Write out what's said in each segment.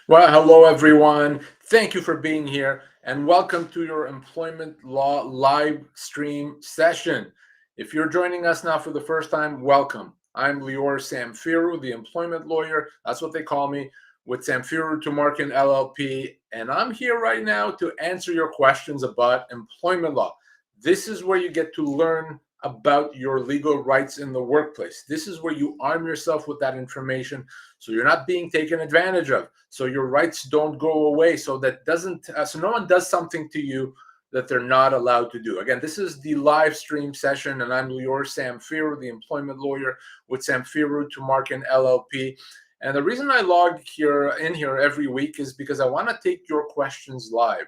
Well, hello everyone. Thank you for being here and welcome to your employment law live stream session. If you're joining us now for the first time, welcome. I'm Lior Samfiru, the employment lawyer. That's what they call me, with Samfiru Tumarkin LLP, and I'm here right now to answer your questions about employment law. This is where you get to learn about your legal rights in the workplace. This is where you arm yourself with that information so you're not being taken advantage of, so your rights don't go away, so that doesn't so no one does something to you that they're not allowed to do. Again, this is the live stream session, and I'm Lior Samfiru, the employment lawyer with Samfiru Tumarkin LLP. And the reason I log here every week is because I want to take your questions live.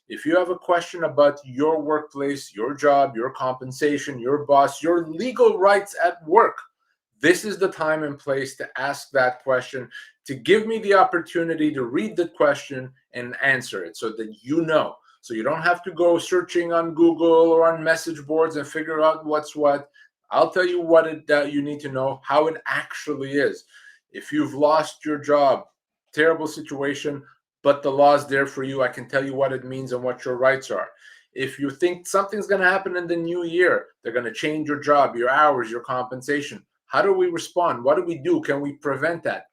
If you have a question about your workplace, your job, your compensation, your boss, your legal rights at work, this is the time and place to ask that question, to give me the opportunity to read the question and answer it so that you know. So you don't have to go searching on Google or on message boards and figure out what's what. I'll tell you what you need to know, how it actually is. If you've lost your job, terrible situation, but the law's there for you, I can tell you what it means and what your rights are. If you think something's going to happen in the new year, they're going to change your job, your hours, your compensation. How do we respond? What do we do? Can we prevent that?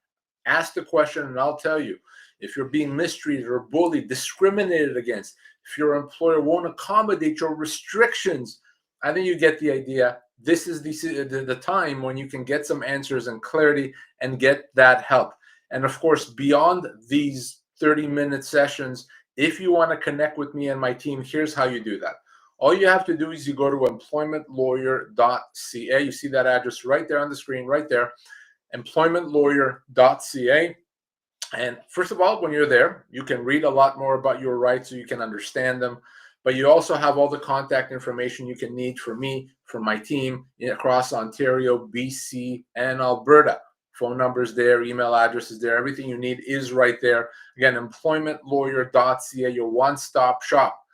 Ask the question and I'll tell you. If you're being mistreated or bullied, discriminated against, if your employer won't accommodate your restrictions, I think you get the idea. This is the time when you can get some answers and clarity and get that help. And of course, beyond these 30-minute sessions, if you want to connect with me and my team, here's how you do that. All you have to do is you go to employmentlawyer.ca. You see that address right there on the screen, right there, employmentlawyer.ca. And first of all, when you're there, you can read a lot more about your rights so you can understand them. But you also have all the contact information you can need for me, for my team across Ontario, BC, and Alberta. Phone numbers there, email addresses there, everything you need is right there. Again, employmentlawyer.ca, your one-stop shop.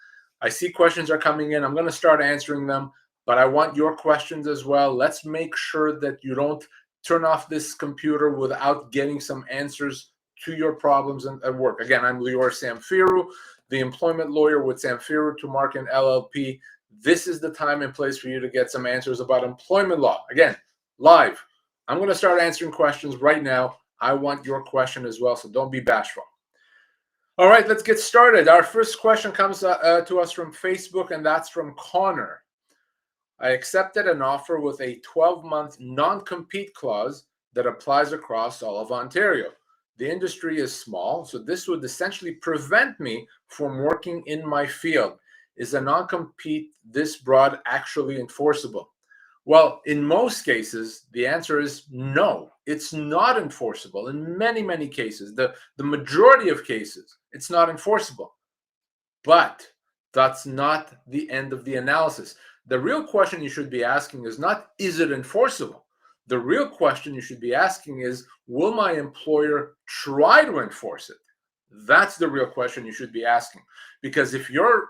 I see questions are coming in. I'm going to start answering them, but I want your questions as well. Let's make sure that you don't turn off this computer without getting some answers to your problems at work. Again, I'm Lior Samfiru, the employment lawyer with Samfiru Tumarkin LLP. This is the time and place for you to get some answers about employment law. Again, live. I'm going to start answering questions right now. I want your question as well, so don't be bashful. All right, let's get started. Our first question comes to us from Facebook, and that's from Connor. I accepted an offer with a 12-month non-compete clause that applies across all of Ontario. The industry is small, so this would essentially prevent me from working in my field. Is a non-compete this broad actually enforceable? Well, in most cases, the answer is no. It's not enforceable. In many, many cases, the majority of cases, it's not enforceable. But that's not the end of the analysis. The real question you should be asking is not, is it enforceable? The real question you should be asking is, will my employer try to enforce it? That's the real question you should be asking. Because if your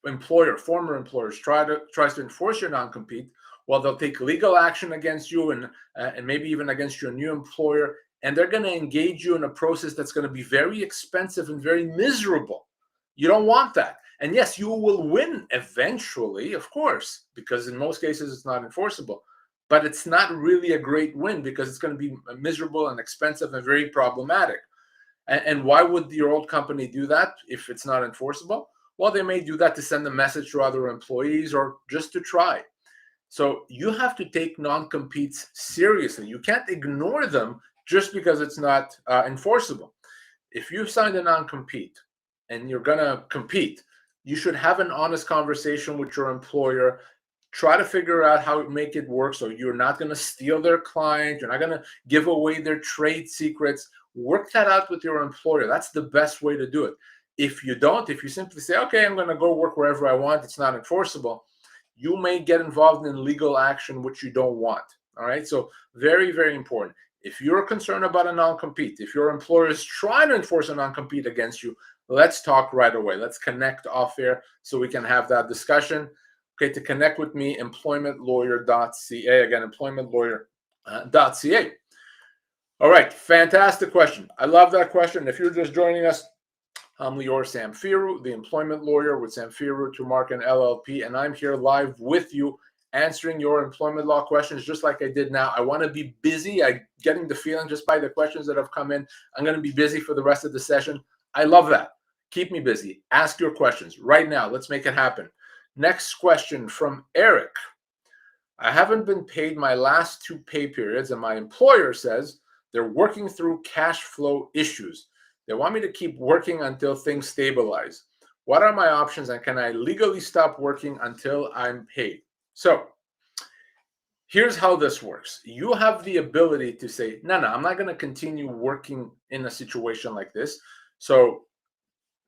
employer, former employers, tries to enforce your non-compete, well, they'll take legal action against you and maybe even against your new employer, and they're going to engage you in a process that's going to be very expensive and very miserable. You don't want that. And yes, you will win eventually, of course, because in most cases it's not enforceable. But it's not really a great win because it's going to be miserable and expensive and very problematic. And why would your old company do that if it's not enforceable? Well, they may do that to send a message to other employees or just to try. So you have to take non-competes seriously. You can't ignore them just because it's not enforceable. If you've signed a non-compete and you're going to compete, you should have an honest conversation with your employer. Try to figure out how to make it work so you're not going to steal their client. You're not going to give away their trade secrets. Work that out with your employer. That's the best way to do it. If you don't, if you simply say, okay, I'm going to go work wherever I want, it's not enforceable, you may get involved in legal action, which you don't want. All right. So very, very important. If you're concerned about a non-compete, if your employer is trying to enforce a non-compete against you, let's talk right away. Let's connect off air so we can have that discussion. Okay, to connect with me, employmentlawyer.ca. Again, employmentlawyer.ca. All right, fantastic question. I love that question. If you're just joining us, I'm Lior Samfiru, the employment lawyer with Samfiru, Tumarkin, LLP, and I'm here live with you answering your employment law questions just like I did now. I want to be busy. I'm getting the feeling just by the questions that have come in, I'm going to be busy for the rest of the session. I love that. Keep me busy. Ask your questions right now. Let's make it happen. Next question from Eric. I haven't been paid my last 2 pay periods, and my employer says they're working through cash flow issues. They want me to keep working until things stabilize. What are my options, and can I legally stop working until I'm paid? So here's how this works. You have the ability to say, no, I'm not going to continue working in a situation like this. So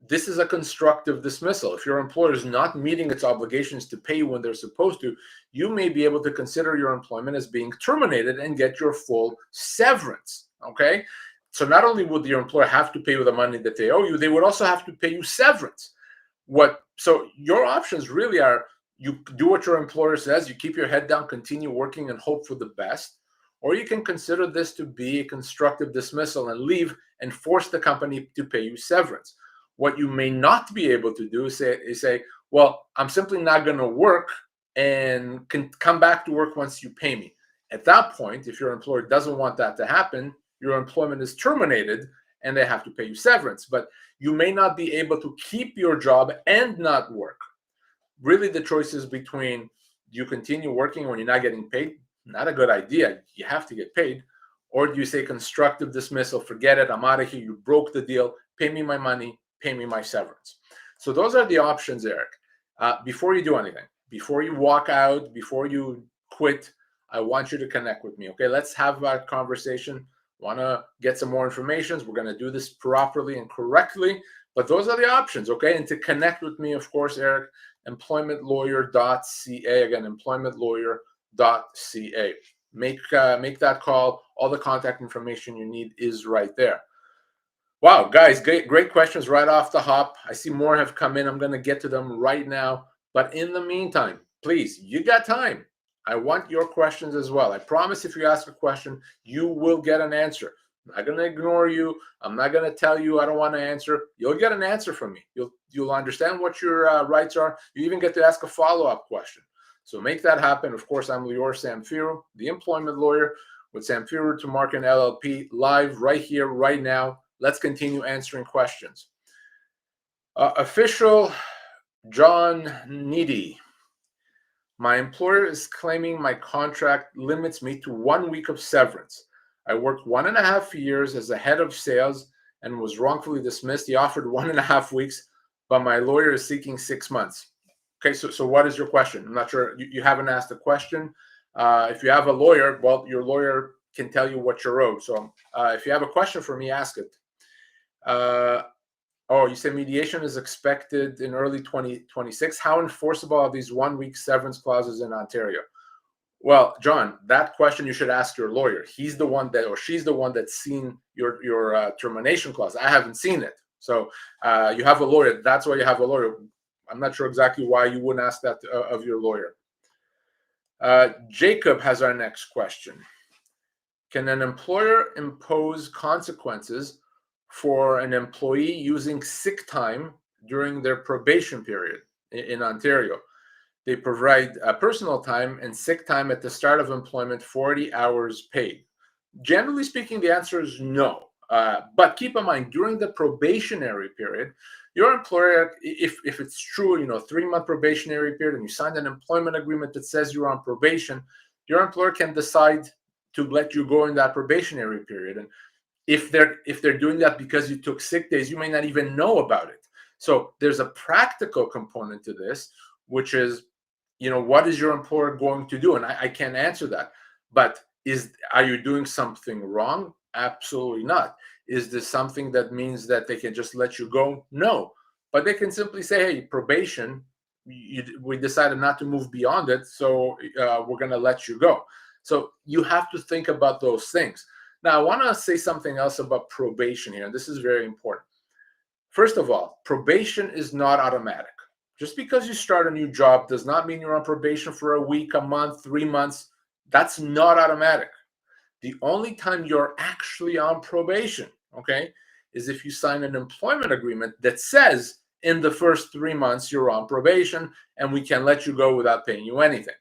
this is a constructive dismissal. If your employer is not meeting its obligations to pay you when they're supposed to, you may be able to consider your employment as being terminated and get your full severance, okay? So not only would your employer have to pay you the money that they owe you, they would also have to pay you severance. So your options really are, you do what your employer says, you keep your head down, continue working and hope for the best, or you can consider this to be a constructive dismissal and leave and force the company to pay you severance. What you may not be able to do is say, well, I'm simply not going to work and can come back to work once you pay me. At that point, if your employer doesn't want that to happen, your employment is terminated and they have to pay you severance. But you may not be able to keep your job and not work. Really, the choice is between, do you continue working when you're not getting paid? Not a good idea. You have to get paid. Or do you say constructive dismissal, forget it, I'm out of here, you broke the deal, pay me my money, pay me my severance. So those are the options, Eric. Before you do anything, before you walk out, before you quit, I want you to connect with me. Okay, let's have that conversation. Want to get some more information? We're going to do this properly and correctly, but those are the options. Okay, and to connect with me, of course, Eric, employmentlawyer.ca. Again, employmentlawyer.ca. Make that call. All the contact information you need is right there. Wow, guys, great questions right off the hop. I see more have come in. I'm going to get to them right now. But in the meantime, please, you got time. I want your questions as well. I promise if you ask a question, you will get an answer. I'm not going to ignore you. I'm not going to tell you I don't want to answer. You'll get an answer from me. You'll understand what your rights are. You even get to ask a follow-up question. So make that happen. Of course, I'm Lior Samfiru, the employment lawyer with Samfiru Tumarkin LLP, live right here, right now. Let's continue answering questions. Official John Needy. My employer is claiming my contract limits me to 1 week of severance. I worked 1.5 years as a head of sales and was wrongfully dismissed. He offered 1.5 weeks, but my lawyer is seeking 6 months. Okay, so what is your question? I'm not sure. You haven't asked a question. If you have a lawyer, well, your lawyer can tell you what you're owed. So if you have a question for me, ask it. You say mediation is expected in early 2026. How enforceable are these 1 week severance clauses in Ontario? Well, John, that question you should ask your lawyer. He's the one that, or she's the one that's seen your termination clause. I haven't seen it. So you have a lawyer. That's why you have a lawyer. I'm not sure exactly why you wouldn't ask that of your lawyer. Jacob has our next question. Can an employer impose consequences for an employee using sick time during their probation period in Ontario? They provide personal time and sick time at the start of employment, 40 hours paid. Generally speaking, the answer is no. But keep in mind, during the probationary period, your employer, if it's true, 3-month probationary period, and you signed an employment agreement that says you're on probation, your employer can decide to let you go in that probationary period. And if they're doing that because you took sick days, you may not even know about it. So there's a practical component to this, which is, what is your employer going to do? And I can't answer that. But are you doing something wrong? Absolutely not. Is this something that means that they can just let you go? No. But they can simply say, hey, probation, we decided not to move beyond it, so we're going to let you go. So you have to think about those things. Now, I want to say something else about probation here, and this is very important. First of all, probation is not automatic. Just because you start a new job does not mean you're on probation for a week, a month, 3 months. That's not automatic. The only time you're actually on probation, okay, is if you sign an employment agreement that says in the first 3 months you're on probation and we can let you go without paying you anything.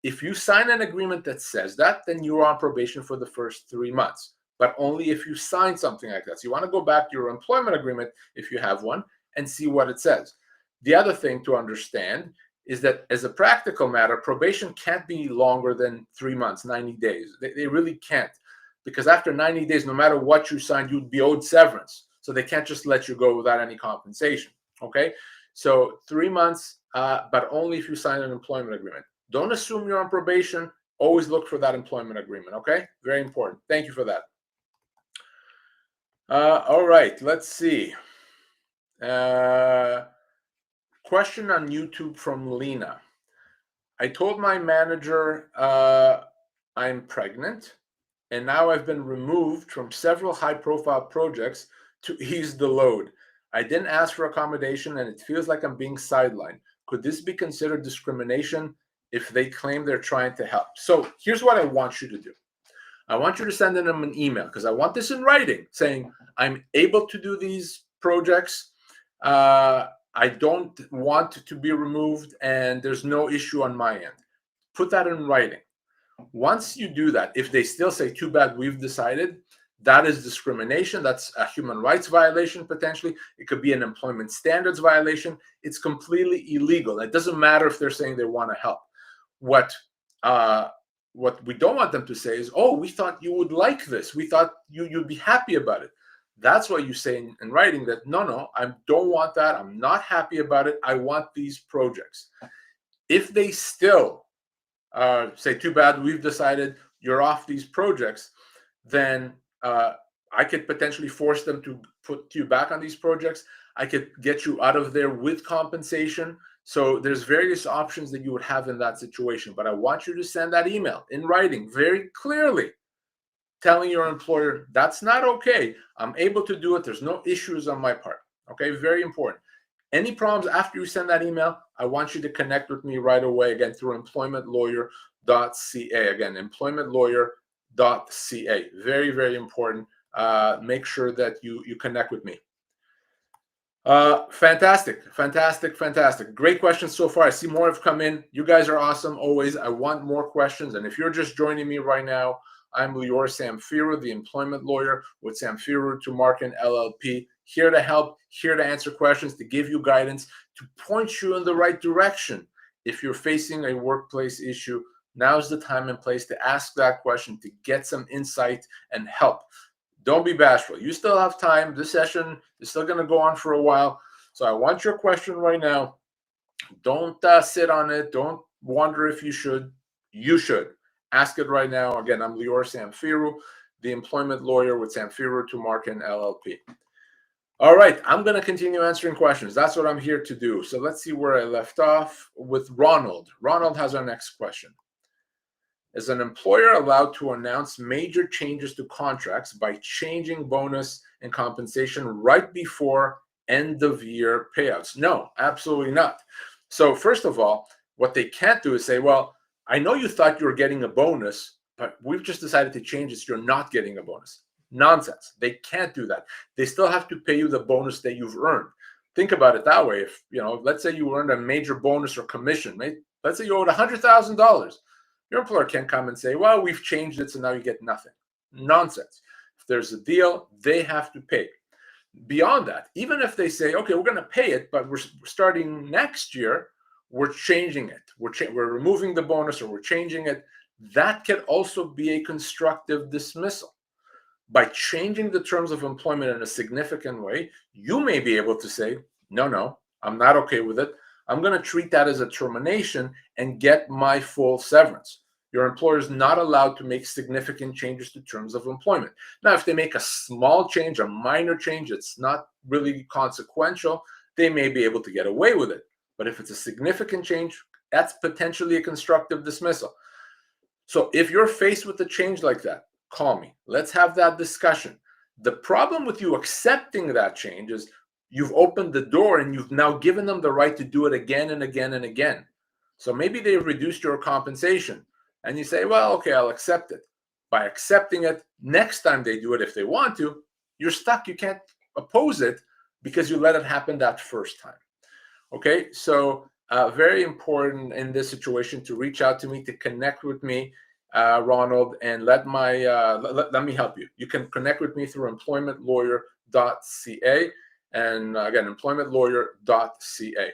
If you sign an agreement that says that, then you're on probation for the first 3 months, but only if you sign something like that. So you want to go back to your employment agreement, if you have one, and see what it says. The other thing to understand is that as a practical matter, probation can't be longer than 3 months, 90 days. They really can't, because after 90 days, no matter what you signed, you'd be owed severance. So they can't just let you go without any compensation, okay? So 3 months, but only if you sign an employment agreement. Don't assume you're on probation. Always look for that employment agreement, okay? Very important. Thank you for that. All right, let's see. Question on YouTube from Lena. I told my manager I'm pregnant, and now I've been removed from several high-profile projects to ease the load. I didn't ask for accommodation, and it feels like I'm being sidelined. Could this be considered discrimination if they claim they're trying to help? So here's what I want you to do. I want you to send them an email, because I want this in writing, saying I'm able to do these projects. I don't want to be removed, and there's no issue on my end. Put that in writing. Once you do that, if they still say, too bad, we've decided, that is discrimination. That's a human rights violation, potentially. It could be an employment standards violation. It's completely illegal. It doesn't matter if they're saying they want to help. What we don't want them to say is, oh, we thought you would like this. We thought you'd be happy about it. That's why you say in writing that, no, I don't want that. I'm not happy about it. I want these projects. If they still say, too bad, we've decided you're off these projects, then I could potentially force them to put you back on these projects. I could get you out of there with compensation. So there's various options that you would have in that situation. But I want you to send that email in writing very clearly, telling your employer, that's not okay. I'm able to do it. There's no issues on my part. Okay, very important. Any problems after you send that email, I want you to connect with me right away, again, through employmentlawyer.ca. Again, employmentlawyer.ca. Very, very important. Make sure that you connect with me. Fantastic. Great questions so far. I see more have come in. You guys are awesome always. I want more questions. And if you're just joining me right now, I'm Lior Samfiru, the employment lawyer with Samfiru Tumarkin LLP, here to help, here to answer questions, to give you guidance, to point you in the right direction. If you're facing a workplace issue, now's the time and place to ask that question, to get some insight and help. Don't be bashful. You still have time. This session is still going to go on for a while. So I want your question right now. Don't sit on it. Don't wonder if you should. You should. Ask it right now. Again, I'm Lior Samfiru, the employment lawyer with Samfiru Tumarkin LLP. All right, I'm going to continue answering questions. That's what I'm here to do. So let's see where I left off with Ronald. Ronald has our next question. Is an employer allowed to announce major changes to contracts by changing bonus and compensation right before end-of-year payouts? No, absolutely not. So first of all, what they can't do is say, well, I know you thought you were getting a bonus, but we've just decided to change it so you're not getting a bonus. Nonsense. They can't do that. They still have to pay you the bonus that you've earned. Think about it that way. If, let's say you earned a major bonus or commission, right? Let's say you owed $100,000. Your employer can't come and say, well, we've changed it, so now you get nothing. Nonsense. If there's a deal, they have to pay. Beyond that, even if they say, okay, we're going to pay it, but we're starting next year, we're changing it. We're removing the bonus or we're changing it. That can also be a constructive dismissal. By changing the terms of employment in a significant way, you may be able to say, no, I'm not okay with it. I'm going to treat that as a termination and get my full severance. Your employer is not allowed to make significant changes to terms of employment. Now, if they make a small change, a minor change, it's not really consequential, they may be able to get away with it. But if it's a significant change, that's potentially a constructive dismissal. So if you're faced with a change like that, call me. Let's have that discussion. The problem with you accepting that change is you've opened the door and you've now given them the right to do it again and again and again. So maybe they've reduced your compensation and you say, well, okay, I'll accept it. by accepting it. Next time they do it, if they want to, you're stuck. You can't oppose it because you let it happen that first time. Okay, so very important in this situation to reach out to me, to connect with me, Ronald, and let me help you. You can connect with me through employmentlawyer.ca, and again, employmentlawyer.ca.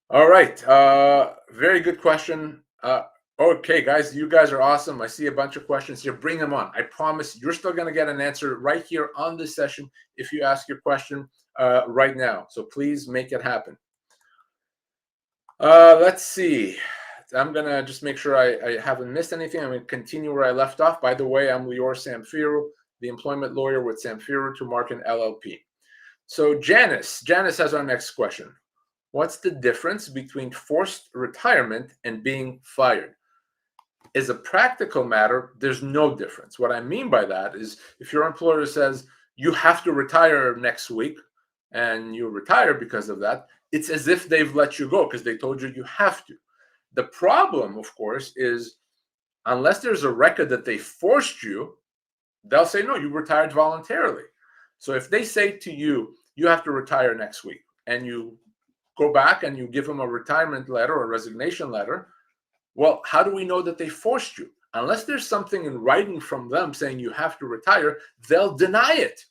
All right, very good question. Okay, guys, you guys are awesome. I see a bunch of questions here. Bring them on. I promise you're still going to get an answer right here on this session if you ask your question right now. So please make it happen. Let's see. I'm going to just make sure I haven't missed anything. I'm going to continue where I left off. By the way, I'm Lior Samfiru, the employment lawyer with Samfiru, Tumarkin, LLP. So Janice has our next question. What's the difference between forced retirement and being fired? As a practical matter, there's no difference. What I mean by that is if your employer says you have to retire next week and you retire because of that, it's as if they've let you go because they told you have to. The problem, of course, is unless there's a record that they forced you, they'll say, no, you retired voluntarily. So if they say to you, you have to retire next week, and you go back and you give them a retirement letter or a resignation letter, well, how do we know that they forced you? Unless there's something in writing from them saying you have to retire, they'll deny it.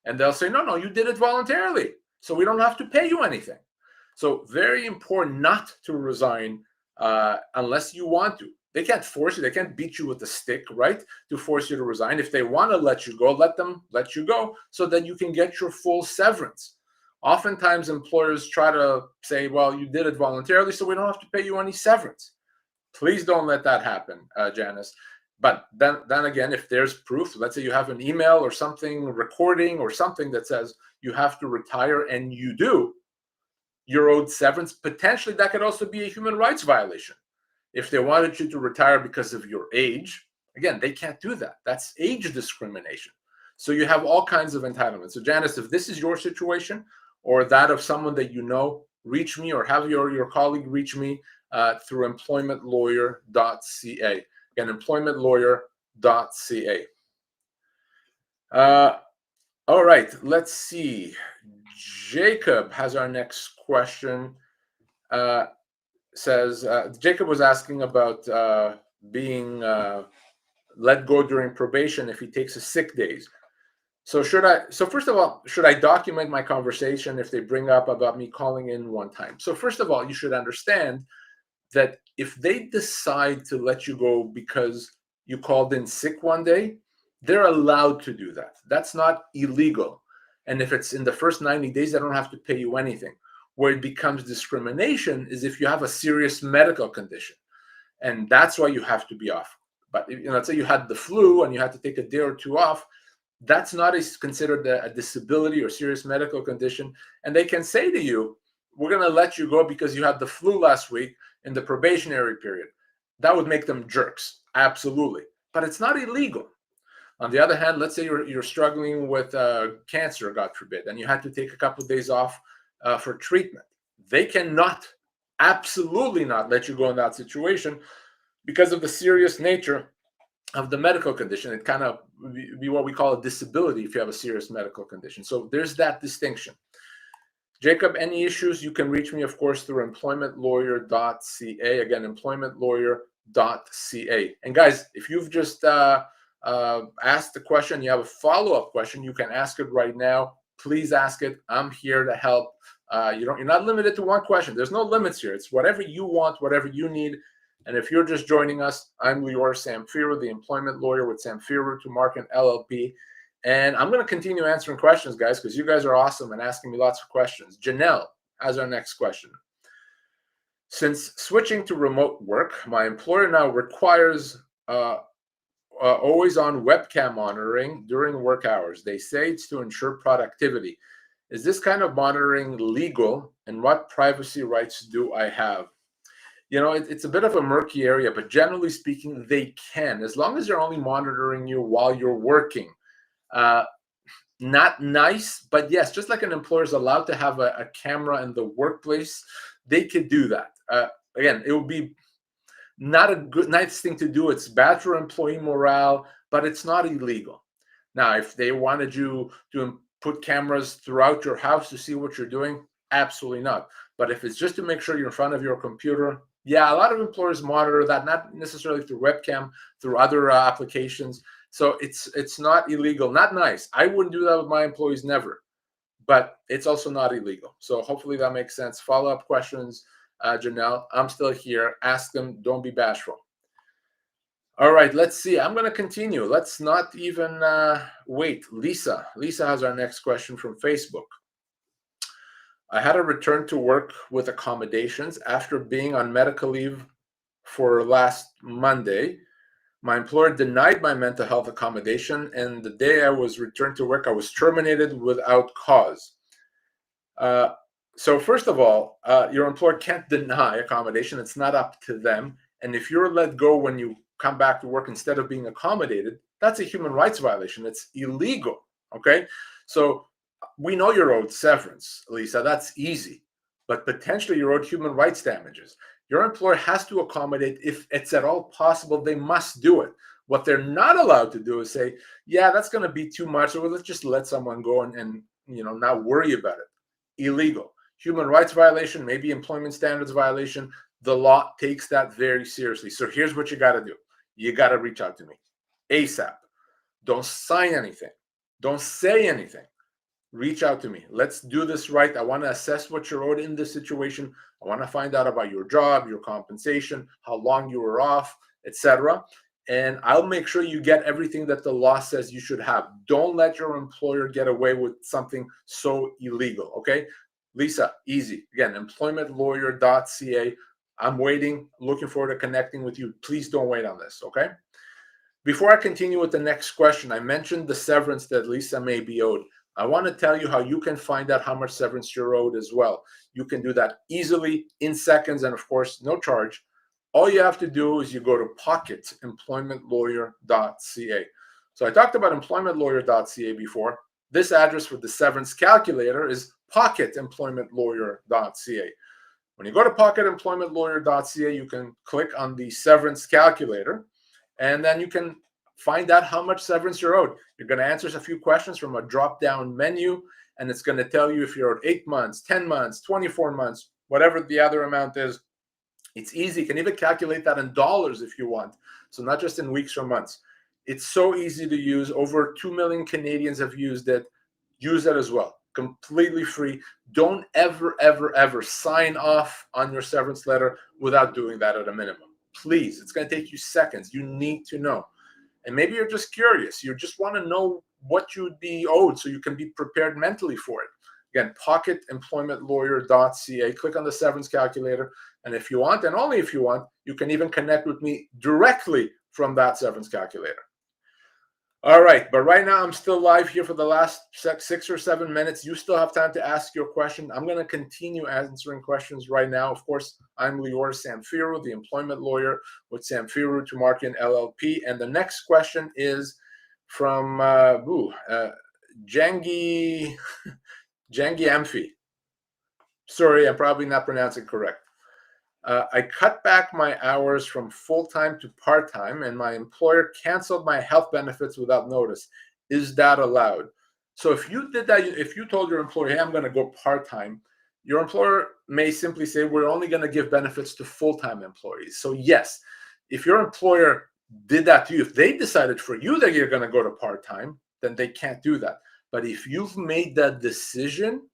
And they'll say, no, you did it voluntarily, so we don't have to pay you anything. So very important not to resign unless you want to. They can't force you. They can't beat you with a stick, right, to force you to resign. If they want to let you go, let them let you go so that you can get your full severance. Oftentimes, employers try to say, well, you did it voluntarily, so we don't have to pay you any severance. Please don't let that happen, Janice. But then again, if there's proof, let's say you have an email or something, recording or something that says you have to retire and you do, you're owed severance. Potentially, that could also be a human rights violation. If they wanted you to retire because of your age, again, they can't do that. That's age discrimination. So you have all kinds of entitlements. So Janice, if this is your situation or that of someone that you know, reach me or have your colleague reach me through employmentlawyer.ca. Again, employmentlawyer.ca. All right, let's see. Jacob has our next question. Jacob was asking about being let go during probation if he takes a sick days. So first of all, should I document my conversation if they bring up about me calling in one time? So first of all, you should understand that if they decide to let you go because you called in sick one day, they're allowed to do that. That's not illegal. And if it's in the first 90 days, they don't have to pay you anything. Where it becomes discrimination is if you have a serious medical condition. And that's why you have to be off. But let's say you had the flu and you had to take a day or two off, that's not considered a disability or serious medical condition. And they can say to you, we're going to let you go because you had the flu last week in the probationary period. That would make them jerks. Absolutely. But it's not illegal. On the other hand, let's say you're struggling with cancer, God forbid, and you had to take a couple of days off for treatment. They cannot, absolutely not let you go in that situation because of the serious nature of the medical condition. It kind of be what we call a disability if you have a serious medical condition. So there's that distinction. Jacob, any issues, you can reach me, of course, through employmentlawyer.ca. Again, employmentlawyer.ca. And guys, if you've just asked the question, you have a follow-up question, you can ask it right now. Please ask it. I'm here to help. You're not limited to one question. There's no limits here. It's whatever you want, whatever you need. And if you're just joining us, I'm Lior Samfiru, the employment lawyer with Samfiru, Tumarkin, LLP. And I'm going to continue answering questions, guys, because you guys are awesome and asking me lots of questions. Janelle has our next question. Since switching to remote work, my employer now requires always on webcam monitoring during work hours. They say it's to ensure productivity. Is this kind of monitoring legal, and what privacy rights do I have? It's a bit of a murky area, but generally speaking, they can, as long as they're only monitoring you while you're working. Not nice, but yes, just like an employer is allowed to have a camera in the workplace, they could do that. Again, it would be Not a good, nice thing to do. It's bad for employee morale, but it's not illegal. Now, if they wanted you to put cameras throughout your house to see what you're doing, absolutely not. But if it's just to make sure you're in front of your computer, yeah, a lot of employers monitor that, not necessarily through webcam, through other applications. So it's not illegal, not nice. I wouldn't do that with my employees, never. But it's also not illegal. So hopefully that makes sense. Follow-up questions, Janelle. I'm still here. Ask them. Don't be bashful. All right, let's see. I'm going to continue. Let's not even wait. Lisa has our next question from Facebook. I had a return to work with accommodations after being on medical leave for last Monday. My employer denied my mental health accommodation, and the day I was returned to work, I was terminated without cause. So first of all, your employer can't deny accommodation. It's not up to them. And if you're let go when you come back to work instead of being accommodated, that's a human rights violation. It's illegal. Okay. So we know you're owed severance, Lisa. That's easy. But potentially you're owed human rights damages. Your employer has to accommodate if it's at all possible. They must do it. What they're not allowed to do is say, yeah, that's going to be too much. So let's just let someone go and not worry about it. Illegal. Human rights violation, maybe employment standards violation. The law takes that very seriously. So here's what you got to do. You got to reach out to me ASAP. Don't sign anything. Don't say anything. Reach out to me. Let's do this right. I want to assess what you're owed in this situation. I want to find out about your job, your compensation, how long you were off, etc. And I'll make sure you get everything that the law says you should have. Don't let your employer get away with something so illegal, okay? Lisa, easy. Again, employmentlawyer.ca. I'm waiting, looking forward to connecting with you. Please don't wait on this, okay? Before I continue with the next question, I mentioned the severance that Lisa may be owed. I want to tell you how you can find out how much severance you're owed as well. You can do that easily in seconds and, of course, no charge. All you have to do is you go to pocketemploymentlawyer.ca. So I talked about employmentlawyer.ca before. This address for the severance calculator is pocketemploymentlawyer.ca. When you go to pocketemploymentlawyer.ca, you can click on the severance calculator, and then you can find out how much severance you're owed. You're going to answer a few questions from a drop-down menu, and it's going to tell you if you're owed 8 months, 10 months, 24 months, whatever the other amount is. It's easy. You can even calculate that in dollars if you want. So not just in weeks or months. It's so easy to use. Over 2 million Canadians have used it. Use it as well. Completely free. Don't ever, ever, ever sign off on your severance letter without doing that at a minimum. Please. It's going to take you seconds. You need to know. And maybe you're just curious. You just want to know what you would be owed so you can be prepared mentally for it. Again, pocketemploymentlawyer.ca. Click on the severance calculator. And if you want, and only if you want, you can even connect with me directly from that severance calculator. All right, but right now I'm still live here for the last 6 or 7 minutes. You still have time to ask your question. I'm going to continue answering questions right now. Of course, I'm Lior Samfiru, the employment lawyer with Samfiru Tumarkin LLP. And the next question is from Jangi Amphi. Sorry, I'm probably not pronouncing correct. I cut back my hours from full-time to part-time, and my employer canceled my health benefits without notice. Is that allowed? So if you did that, if you told your employer, hey, I'm going to go part-time, your employer may simply say, we're only going to give benefits to full-time employees. So yes, if your employer did that to you, if they decided for you that you're going to go to part-time, then they can't do that. But if you've made that decision,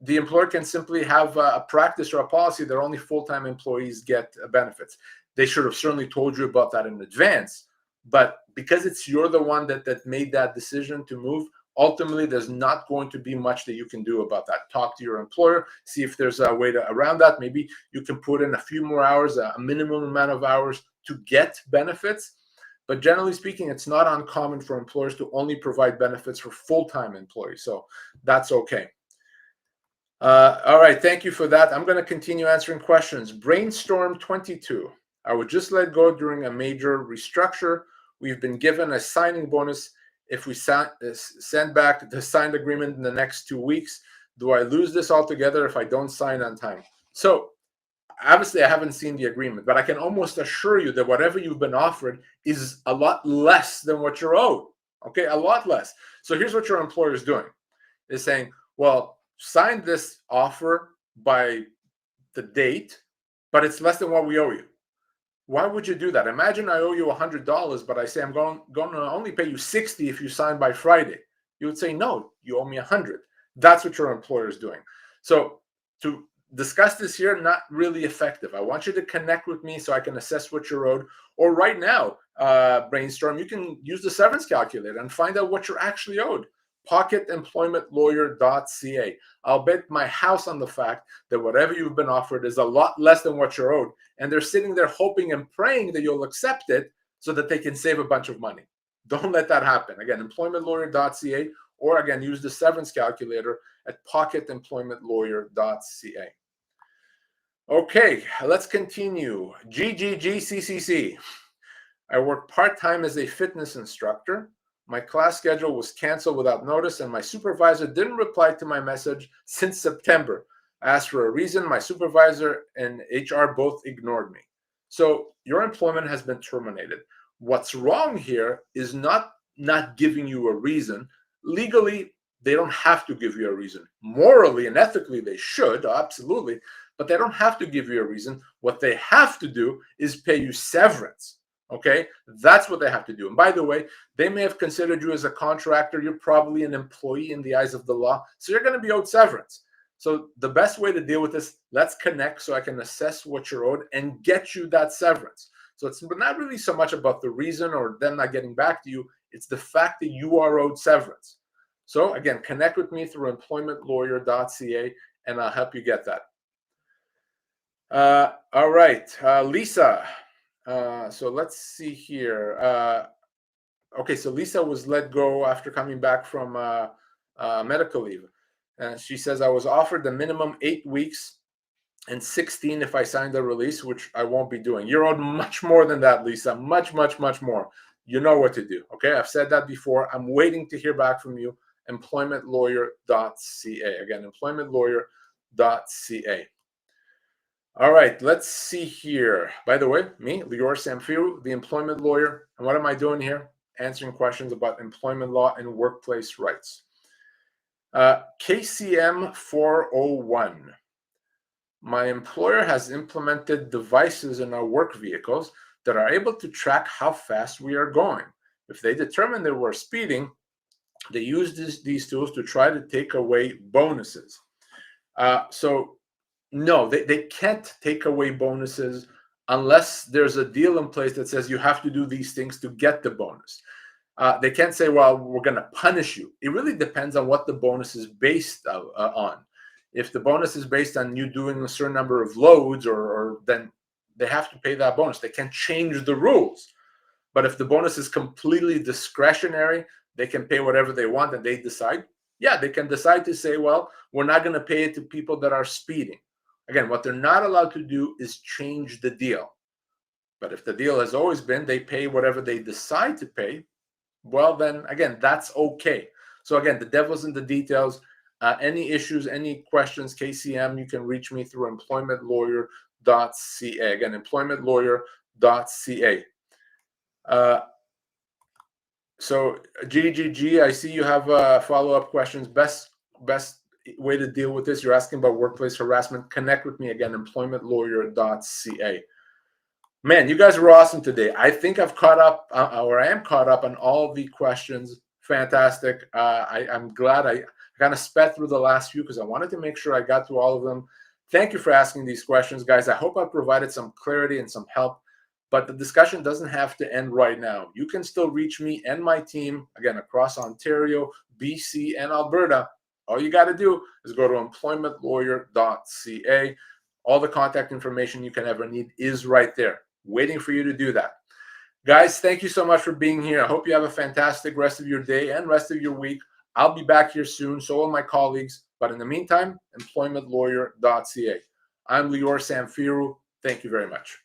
the employer can simply have a practice or a policy that only full-time employees get benefits. They should have certainly told you about that in advance, but because you're the one that made that decision to move, ultimately there's not going to be much that you can do about that. Talk to your employer, see if there's a way around that. Maybe you can put in a few more hours, a minimum amount of hours to get benefits. But generally speaking, it's not uncommon for employers to only provide benefits for full-time employees. So that's okay. All right, thank you for that. I'm going to continue answering questions. Brainstorm 22. I was just let go during a major restructure. We've been given a signing bonus if we send back the signed agreement in the next 2 weeks. Do I lose this altogether if I don't sign on time? So obviously I haven't seen the agreement, but I can almost assure you that whatever you've been offered is a lot less than what you're owed. Okay, a lot less. So here's what your employer is doing: is saying, well, sign this offer by the date, but it's less than what we owe you. Why would you do that? Imagine I owe you $100, but I say I'm going to only pay you 60 if you sign by Friday. You would say, no, you owe me 100. That's what your employer is doing. So to discuss this here, not really effective. I want you to connect with me so I can assess what you're owed. Or right now, brainstorm, you can use the severance calculator and find out what you're actually owed. pocketemploymentlawyer.ca. I'll bet my house on the fact that whatever you've been offered is a lot less than what you're owed. And they're sitting there hoping and praying that you'll accept it so that they can save a bunch of money. Don't let that happen. Again, employmentlawyer.ca, or again, use the severance calculator at pocketemploymentlawyer.ca. Okay, let's continue. GGGCCC. I work part-time as a fitness instructor. My class schedule was canceled without notice, and my supervisor didn't reply to my message since September. I asked for a reason. My supervisor and HR both ignored me. So your employment has been terminated. What's wrong here is not giving you a reason. Legally, they don't have to give you a reason. Morally and ethically, they should, absolutely, but they don't have to give you a reason. What they have to do is pay you severance. Okay, that's what they have to do. And by the way, they may have considered you as a contractor. You're probably an employee in the eyes of the law, so you're going to be owed severance. So the best way to deal with this, let's connect so I can assess what you're owed and get you that severance. So it's not really so much about the reason or them not getting back to you. It's the fact that you are owed severance. So again, connect with me through employmentlawyer.ca and I'll help you get that. All right, Lisa. So let's see here. Okay, so Lisa was let go after coming back from medical leave. And she says, I was offered the minimum 8 weeks and 16 if I signed the release, which I won't be doing. You're owed much more than that, Lisa. Much, much, much more. You know what to do. Okay, I've said that before. I'm waiting to hear back from you. Employmentlawyer.ca. Again, employmentlawyer.ca. All right, let's see here. By the way, me, Lior Samfiru, the employment lawyer. And what am I doing here? Answering questions about employment law and workplace rights. KCM 401. My employer has implemented devices in our work vehicles that are able to track how fast we are going. If they determine that we're speeding, they use these tools to try to take away bonuses. No, they can't take away bonuses unless there's a deal in place that says you have to do these things to get the bonus. They can't say, well, we're going to punish you. It really depends on what the bonus is based on. If the bonus is based on you doing a certain number of loads, or then they have to pay that bonus. They can't change the rules. But if the bonus is completely discretionary, they can pay whatever they want and they decide. Yeah, they can decide to say, well, we're not going to pay it to people that are speeding. Again, what they're not allowed to do is change the deal. But if the deal has always been they pay whatever they decide to pay, well, then, again, that's okay. So, again, the devil's in the details. Any issues, any questions, KCM, you can reach me through employmentlawyer.ca. Again, employmentlawyer.ca. So, GGG, I see you have follow-up questions. Best way to deal with this, you're asking about workplace harassment. Connect with me, again, employmentlawyer.ca. Man, you guys were awesome today. I think I've caught up, or I am caught up on all the questions. Fantastic. I'm glad I kind of sped through the last few because I wanted to make sure I got to all of them. Thank you for asking these questions, guys. I hope I provided some clarity and some help, but the discussion doesn't have to end right now. You can still reach me and my team, again, across Ontario, BC, and Alberta. All you got to do is go to employmentlawyer.ca. All the contact information you can ever need is right there, waiting for you to do that. Guys, thank you so much for being here. I hope you have a fantastic rest of your day and rest of your week. I'll be back here soon, so will my colleagues. But in the meantime, employmentlawyer.ca. I'm Lior Samfiru. Thank you very much.